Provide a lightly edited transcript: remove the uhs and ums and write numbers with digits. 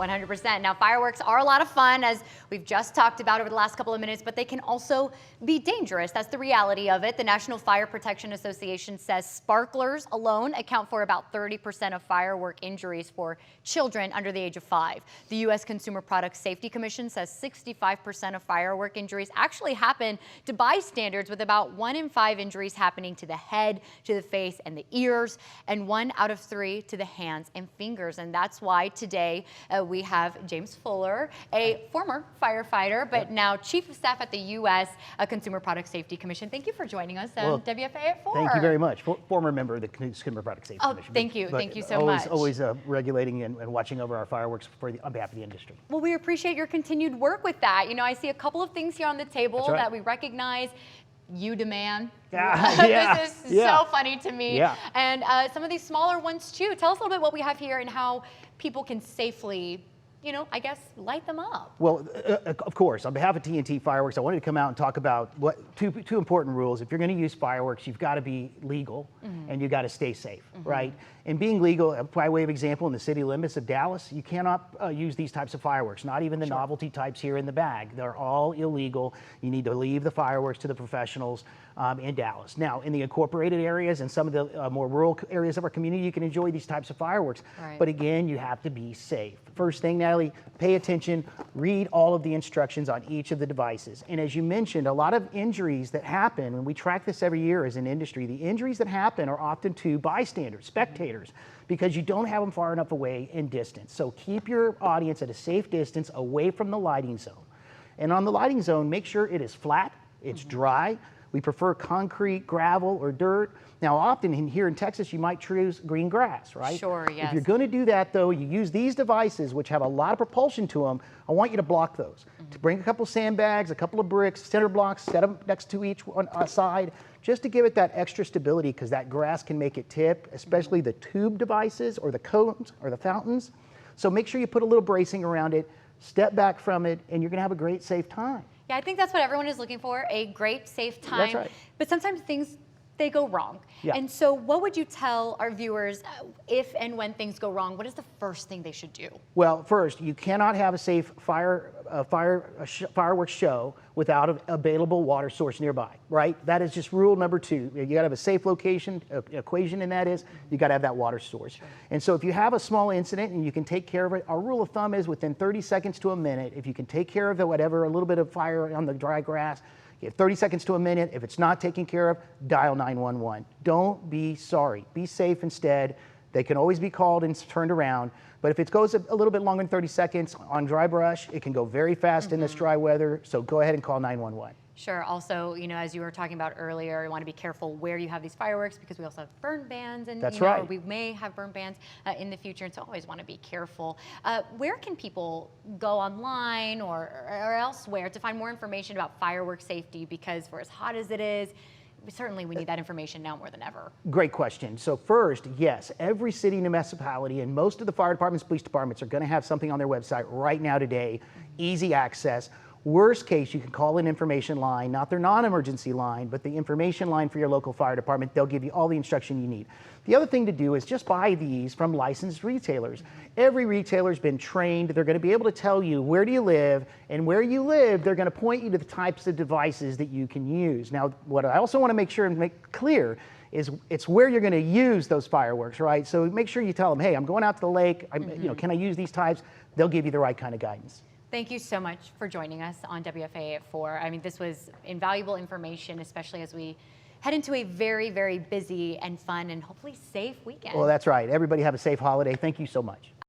100%. Now, fireworks are a lot of fun, as we've just talked about over the last couple of minutes, but they can also be dangerous. That's the reality of it. The National Fire Protection Association says sparklers alone account for about 30% of firework injuries for children under the age of 5. The U.S. Consumer Product Safety Commission says 65% of firework injuries actually happen to bystanders, with about 1 in 5 injuries happening to the head, to the face, and the ears, and 1 out of 3 to the hands and fingers. And that's why today we have James Fuller, a former firefighter, but now Chief of Staff at the U.S. Consumer Product Safety Commission. Thank you for joining us on WFA at 4. Thank you very much. Former member of the Consumer Product Safety Commission. Thank you. Thank you so much. Always regulating and watching over our fireworks on behalf of the industry. Well, we appreciate your continued work with that. You know, I see a couple of things here on the table that we recognize. You demand. This is so funny to me. And some of these smaller ones too. Tell us a little bit what we have here and how people can safely, you know, I guess, light them up. Well, of course, on behalf of TNT Fireworks, I wanted to come out and talk about two important rules. If you're going to use fireworks, you've got to be legal and you've got to stay safe, right? And being legal, by way of example, in the city limits of Dallas, you cannot use these types of fireworks, not even the novelty types here in the bag. They're all illegal. You need to leave the fireworks to the professionals in Dallas. Now, in the incorporated areas and some of the more rural areas of our community, you can enjoy these types of fireworks. But again, you have to be safe. First thing, Natalie, pay attention, read all of the instructions on each of the devices. And as you mentioned, a lot of injuries that happen, and we track this every year as an industry, the injuries that happen are often to bystanders, spectators, because you don't have them far enough away in distance. So keep your audience at a safe distance away from the lighting zone. And on the lighting zone, make sure it is flat, it's dry. We prefer concrete, gravel, or dirt. Now, often here in Texas, you might choose green grass, right? Sure, yes. If you're going to do that, though, you use these devices, which have a lot of propulsion to them. I want you to block those. To bring a couple of sandbags, a couple of bricks, center blocks, set them next to each one side, just to give it that extra stability, because that grass can make it tip, especially the tube devices or the cones or the fountains. So make sure you put a little bracing around it, step back from it, and you're going to have a great, safe time. Yeah, I think that's what everyone is looking for, a great, safe time. That's right. But sometimes things, they go wrong. And so what would you tell our viewers if and when things go wrong? What is the first thing they should do? Well, first, you cannot have a safe fireworks show without an available water source nearby, right? That is just rule number 2. You gotta have a safe location, equation in that is, you gotta have that water source. And so if you have a small incident and you can take care of it, our rule of thumb is within 30 seconds to a minute, if you can take care of it, whatever, a little bit of fire on the dry grass, you have 30 seconds to a minute. If it's not taken care of, dial 911. Don't be sorry. Be safe instead. They can always be called and turned around. But if it goes a little bit longer than 30 seconds on dry brush, it can go very fast in this dry weather. So go ahead and call 911. Sure. Also, you know, as you were talking about earlier, you want to be careful where you have these fireworks, because we also have burn bans, and or we may have burn bans in the future, and so always want to be careful. Where can people go online or elsewhere to find more information about firework safety? Because for as hot as it is, certainly we need that information now more than ever. Great question. So first, yes, every city and municipality and most of the fire departments, police departments are going to have something on their website right now today, easy access. Worst case, you can call an information line, not their non-emergency line, but the information line for your local fire department. They'll give you all the instruction you need. The other thing to do is just buy these from licensed retailers. Every retailer's been trained. They're going to be able to tell you where do you live, and where you live, they're going to point you to the types of devices that you can use. Now, what I also want to make sure and make clear is it's where you're going to use those fireworks, right? So make sure you tell them, hey, I'm going out to the lake. You know, can I use these types? They'll give you the right kind of guidance. Thank you so much for joining us on WFA at 4. I mean, this was invaluable information, especially as we head into a very, very busy and fun and hopefully safe weekend. Well, that's right. Everybody have a safe holiday. Thank you so much.